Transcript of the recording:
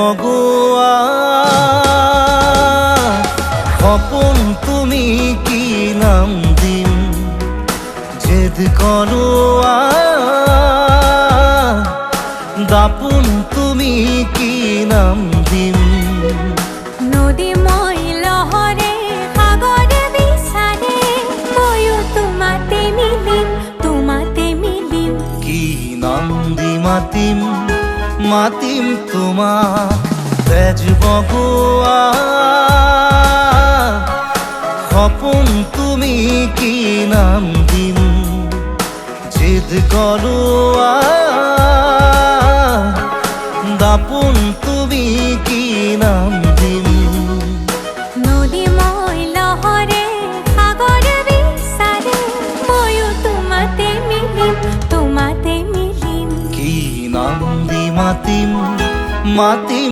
মগুয়া খপন তুমি কি নাম দিম জেদ করোয়া দাপুন তুমি কি নাম দিম নদী মই লহরে সাগরে বিচারে ময়ো তোমাতে মিলিম কি নাম দি মাতিম মাতিম তোমাক তেজ বগুয়া খপন তুমি কি নাম দিম জেদ করোয়া দাপুন